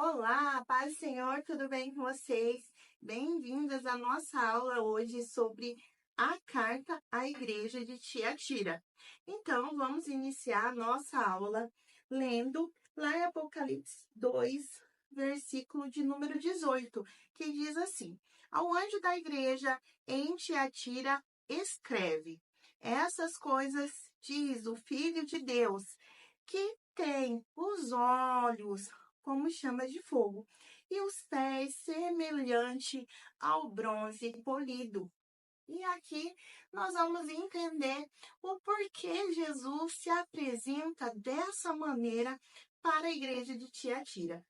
Olá, paz do Senhor, tudo bem com vocês? Bem-vindas à nossa aula hoje sobre a carta à igreja de Tiatira. Então, vamos iniciar a nossa aula lendo lá em Apocalipse 2, versículo de número 18, que diz assim: Ao anjo da igreja em Tiatira, escreve: Essas coisas diz o Filho de Deus, que tem os olhos como chamas de fogo, e os pés semelhante ao bronze polido. E aqui nós vamos entender o porquê Jesus se apresenta dessa maneira para a igreja de Tiatira.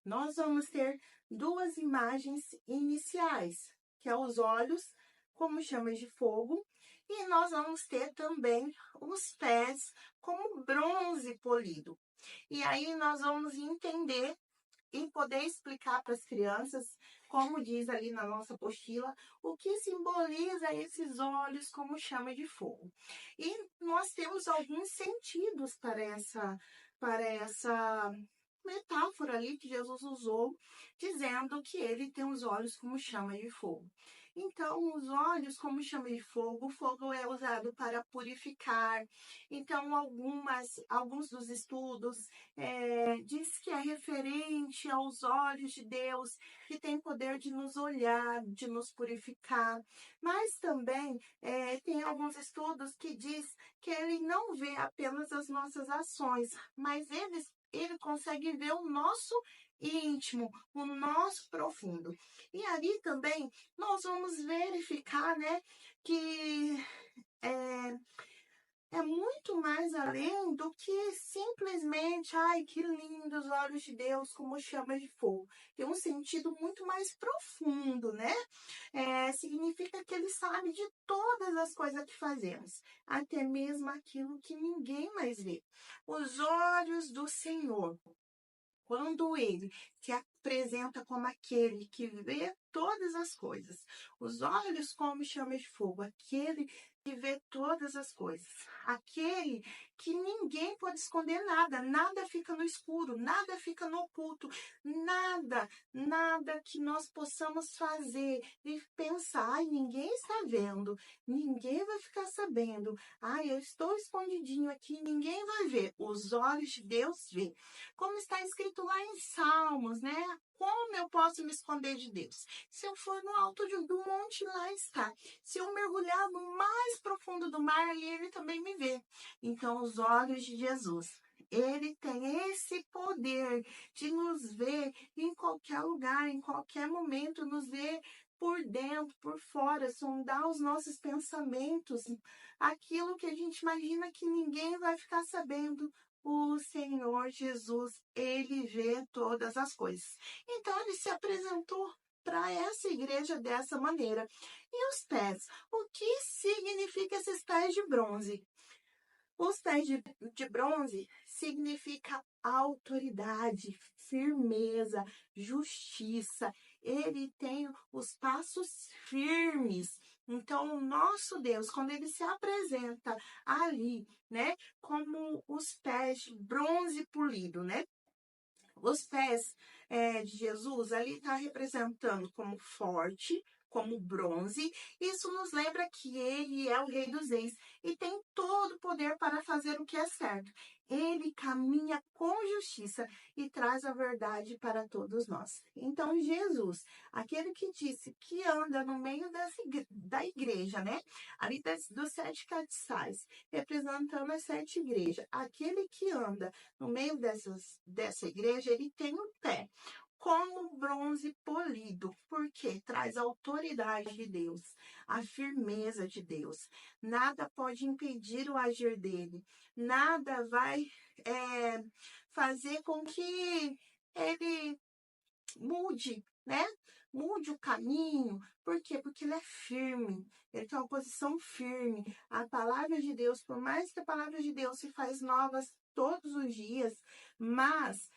Nós vamos ter duas imagens iniciais, que é os olhos como chamas de fogo, e nós vamos ter também os pés como bronze polido. E aí nós vamos entender e poder explicar para as crianças, como diz ali na nossa apostila, o que simboliza esses olhos como chama de fogo. E nós temos alguns sentidos para essa metáfora ali que Jesus usou, dizendo que ele tem os olhos como chama de fogo. Então, os olhos como chama de fogo, o fogo é usado para purificar. Então, alguns dos estudos diz que é referente aos olhos de Deus, que tem poder de nos olhar, de nos purificar. Mas também tem alguns estudos que diz que ele não vê apenas as nossas ações, mas ele consegue ver o nosso íntimo, o nosso profundo. E ali também nós vamos verificar, né, que é, é muito mais além do que simplesmente, ai, que lindos olhos de Deus, como chama de fogo. Tem um sentido muito mais profundo, né? Significa que ele sabe de todas as coisas que fazemos, até mesmo aquilo que ninguém mais vê. Os olhos do Senhor, quando ele se apresenta como aquele que vê todas as coisas, os olhos como chama de fogo, aquele que vê todas as coisas, aquele que ninguém pode esconder nada, nada fica no escuro, nada fica no oculto, nada que nós possamos fazer e pensar, ai, ninguém está vendo, ninguém vai ficar sabendo, ai, eu estou escondidinho aqui, ninguém vai ver, os olhos de Deus vê. Como está escrito lá em Salmos, né? Como eu posso me esconder de Deus? Se eu for no alto do monte, lá está. Se eu mergulhar no mais profundo do mar, ali ele também me vê. Então, os olhos de Jesus, ele tem esse poder de nos ver em qualquer lugar, em qualquer momento, nos ver por dentro, por fora, sondar os nossos pensamentos, aquilo que a gente imagina que ninguém vai ficar sabendo. O Senhor Jesus, ele vê todas as coisas. Então, ele se apresentou para essa igreja dessa maneira. E os pés? O que significa esses pés de bronze? Os pés de bronze significa autoridade, firmeza, justiça. Ele tem os passos firmes. Então, o nosso Deus, quando ele se apresenta ali, né, como os pés de bronze polido, né? Os pés de Jesus ali está representando como forte, como bronze. Isso nos lembra que ele é o Rei dos Reis e tem todo o poder para fazer o que é certo. Ele caminha com justiça e traz a verdade para todos nós. Então, Jesus, aquele que disse que anda no meio da igreja, né? Ali dos 7 castiçais, representando as 7 igrejas. Aquele que anda no meio dessa igreja, ele tem um pé como bronze polido, porque traz a autoridade de Deus, a firmeza de Deus. Nada pode impedir o agir dele, nada vai fazer com que ele mude, né? Mude o caminho. Por quê? Porque ele é firme. Ele tem uma posição firme. A palavra de Deus, por mais que a palavra de Deus se faz novas todos os dias, mas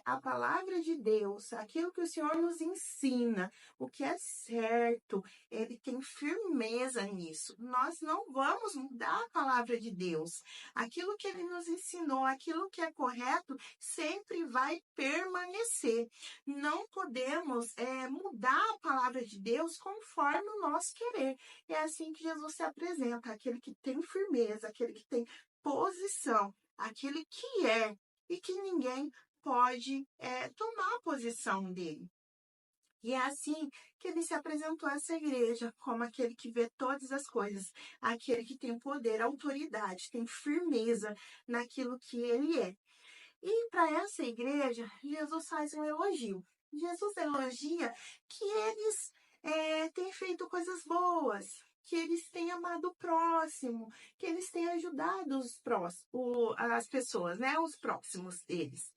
a palavra de Deus, aquilo que o Senhor nos ensina, o que é certo, ele tem firmeza nisso. Nós não vamos mudar a palavra de Deus. Aquilo que ele nos ensinou, aquilo que é correto, sempre vai permanecer. Não podemos mudar a palavra de Deus conforme o nosso querer. É assim que Jesus se apresenta, aquele que tem firmeza, aquele que tem posição, aquele que é e que ninguém pode tomar a posição dele. E é assim que ele se apresentou a essa igreja, como aquele que vê todas as coisas, aquele que tem poder, autoridade, tem firmeza naquilo que ele é. E para essa igreja, Jesus faz um elogio. Jesus elogia que eles têm feito coisas boas, que eles têm amado o próximo, que eles têm ajudado as pessoas, né? Os próximos deles.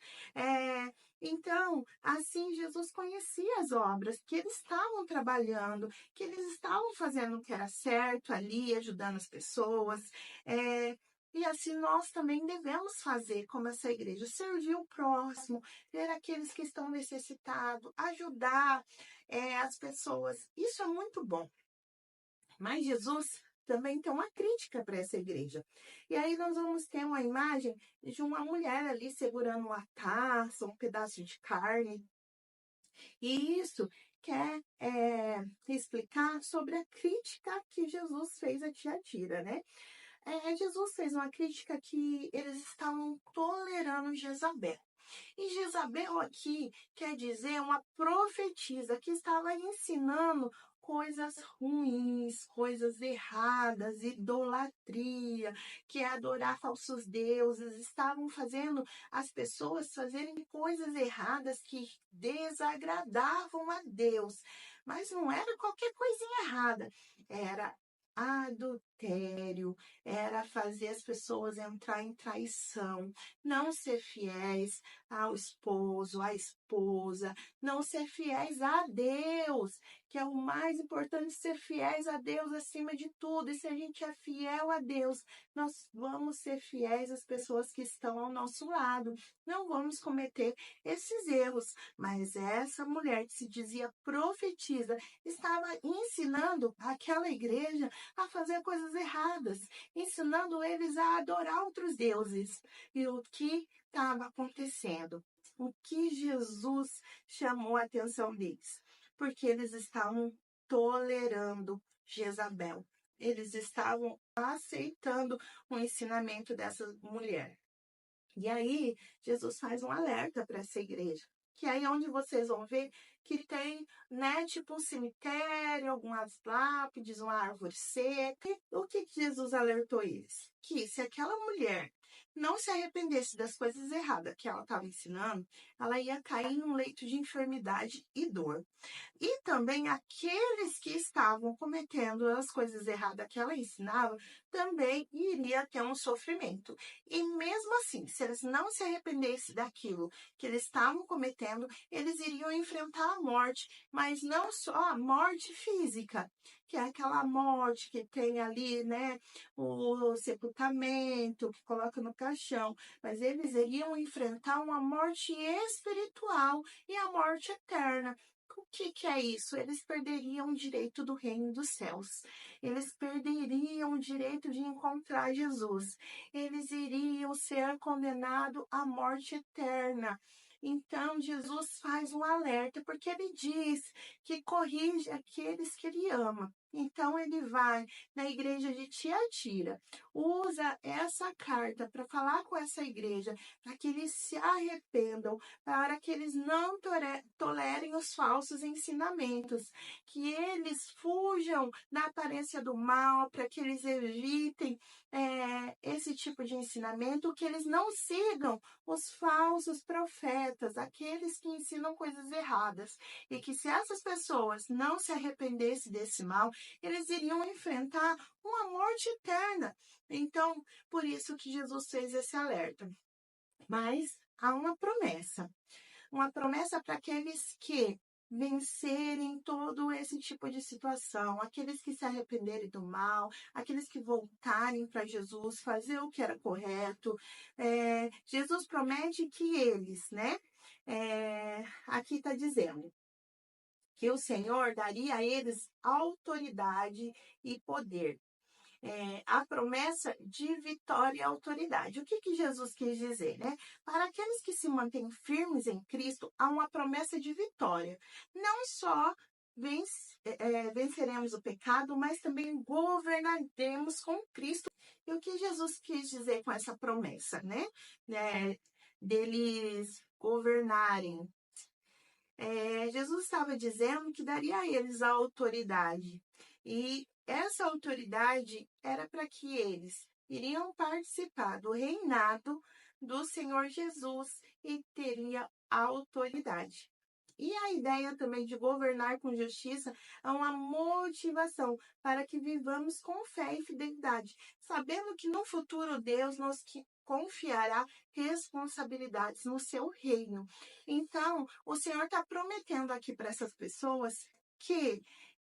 Então, assim, Jesus conhecia as obras que eles estavam trabalhando, que eles estavam fazendo o que era certo ali, ajudando as pessoas. E assim nós também devemos fazer como essa igreja, servir o próximo, ver aqueles que estão necessitados, ajudar as pessoas. Isso é muito bom. Mas Jesus também tem uma crítica para essa igreja. E aí nós vamos ter uma imagem de uma mulher ali segurando uma taça, um pedaço de carne. E isso quer explicar sobre a crítica que Jesus fez a Tiatira, né? Jesus fez uma crítica que eles estavam tolerando Jezabel. E Jezabel aqui quer dizer uma profetisa que estava ensinando coisas ruins, coisas erradas, idolatria, que é adorar falsos deuses. Estavam fazendo as pessoas fazerem coisas erradas que desagradavam a Deus. Mas não era qualquer coisinha errada, era adultério, era fazer as pessoas entrar em traição, não ser fiéis ao esposo, à esposa, não ser fiéis a Deus, que é o mais importante, ser fiéis a Deus acima de tudo. E se a gente é fiel a Deus, nós vamos ser fiéis às pessoas que estão ao nosso lado. Não vamos cometer esses erros. Mas essa mulher que se dizia profetisa estava ensinando aquela igreja a fazer coisas erradas, ensinando eles a adorar outros deuses. E o que estava acontecendo? O que Jesus chamou a atenção deles? Porque eles estavam tolerando Jezabel. Eles estavam aceitando o ensinamento dessa mulher. E aí, Jesus faz um alerta para essa igreja. Que aí é onde vocês vão ver que tem, né, tipo um cemitério, algumas lápides, uma árvore seca. E o que Jesus alertou eles? Que se aquela mulher não se arrependesse das coisas erradas que ela estava ensinando, ela ia cair num leito de enfermidade e dor. E também aqueles que estavam cometendo as coisas erradas que ela ensinava, também iria ter um sofrimento. E mesmo assim, se eles não se arrependessem daquilo que eles estavam cometendo, eles iriam enfrentar a morte, mas não só a morte física, que é aquela morte que tem ali, né, o sepultamento, que coloca no caixão, mas eles iriam enfrentar uma morte espiritual e a morte eterna. O que é isso? Eles perderiam o direito do reino dos céus. Eles perderiam o direito de encontrar Jesus. Eles iriam ser condenados à morte eterna. Então, Jesus faz um alerta, porque ele diz que corrige aqueles que ele ama. Então, ele vai na igreja de Tiatira, usa essa carta para falar com essa igreja, para que eles se arrependam, para que eles não tolerem os falsos ensinamentos, que eles fujam da aparência do mal, para que eles evitem esse tipo de ensinamento, que eles não sigam os falsos profetas, aqueles que ensinam coisas erradas, e que se essas pessoas não se arrependessem desse mal, eles iriam enfrentar uma morte eterna. Então, por isso que Jesus fez esse alerta. Mas há uma promessa para aqueles que vencerem todo esse tipo de situação, aqueles que se arrependerem do mal, aqueles que voltarem para Jesus, fazer o que era correto. Jesus promete que eles, né, aqui está dizendo que o Senhor daria a eles autoridade e poder. A promessa de vitória e autoridade. O que Jesus quis dizer, né? Para aqueles que se mantêm firmes em Cristo, há uma promessa de vitória. Não só venceremos o pecado, mas também governaremos com Cristo. E o que Jesus quis dizer com essa promessa, né? Deles governarem. Jesus estava dizendo que daria a eles a autoridade. E essa autoridade era para que eles iriam participar do reinado do Senhor Jesus e teria autoridade. E a ideia também de governar com justiça é uma motivação para que vivamos com fé e fidelidade, sabendo que no futuro Deus nos confiará responsabilidades no seu reino. Então, o Senhor está prometendo aqui para essas pessoas que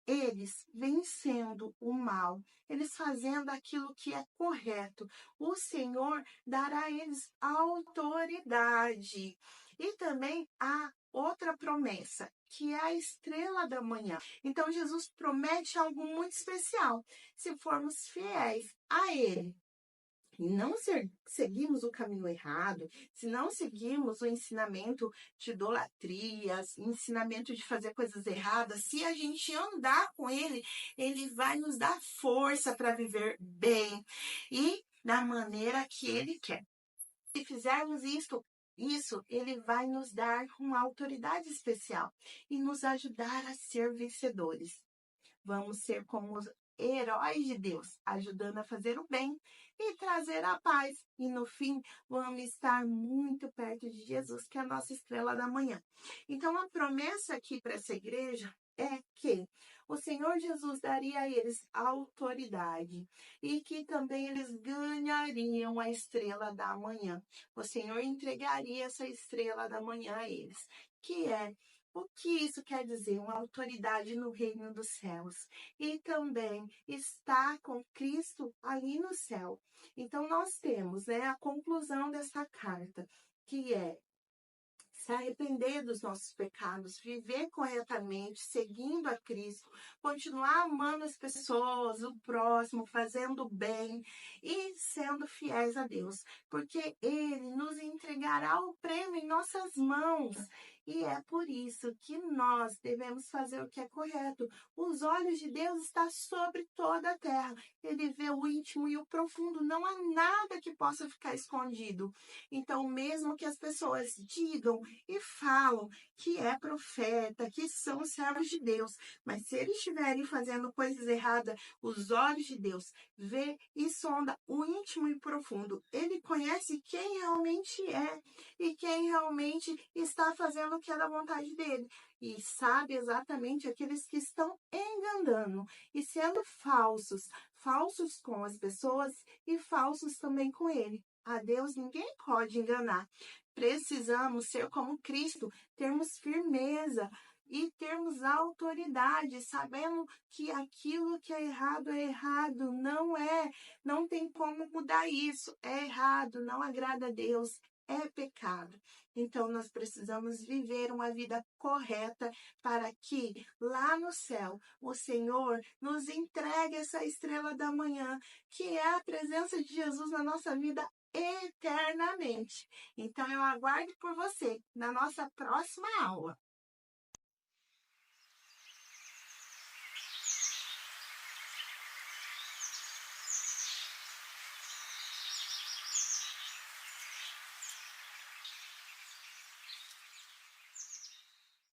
eles vencendo o mal, eles fazendo aquilo que é correto, o Senhor dará a eles autoridade. E também há outra promessa, que é a estrela da manhã. Então, Jesus promete algo muito especial. Se formos fiéis a Ele, e não seguimos o caminho errado, se não seguimos o ensinamento de idolatrias, ensinamento de fazer coisas erradas, se a gente andar com Ele, Ele vai nos dar força para viver bem e da maneira que Ele quer. Se fizermos isso, Ele vai nos dar uma autoridade especial e nos ajudar a ser vencedores. Vamos ser como os heróis de Deus, ajudando a fazer o bem e trazer a paz. E no fim, vamos estar muito perto de Jesus, que é a nossa estrela da manhã. Então, a promessa aqui para essa igreja é que o Senhor Jesus daria a eles autoridade e que também eles ganhariam a estrela da manhã. O Senhor entregaria essa estrela da manhã a eles, que é o que isso quer dizer? Uma autoridade no reino dos céus. E também estar com Cristo ali no céu. Então, nós temos a conclusão dessa carta, que é se arrepender dos nossos pecados, viver corretamente, seguindo a Cristo, continuar amando as pessoas, o próximo, fazendo bem e sendo fiéis a Deus, porque Ele nos entregará o prêmio em nossas mãos. E é por isso que nós devemos fazer o que é correto. Os olhos de Deus estão sobre toda a terra. Ele vê o íntimo e o profundo. Não há nada que possa ficar escondido. Então, mesmo que as pessoas digam e falam que é profeta, que são servos de Deus, mas se eles estiverem fazendo coisas erradas, os olhos de Deus vê e sonda o íntimo e profundo. Ele conhece quem realmente é e quem realmente está fazendo o que é da vontade dele. E sabe exatamente aqueles que estão enganando e sendo falsos, falsos com as pessoas e falsos também com ele. A Deus ninguém pode enganar. Precisamos ser como Cristo, termos firmeza e termos autoridade, sabendo que aquilo que é errado, não tem como mudar isso, é errado, não agrada a Deus, é pecado. Então, nós precisamos viver uma vida correta para que lá no céu o Senhor nos entregue essa estrela da manhã, que é a presença de Jesus na nossa vida eternamente. Então, eu aguardo por você na nossa próxima aula.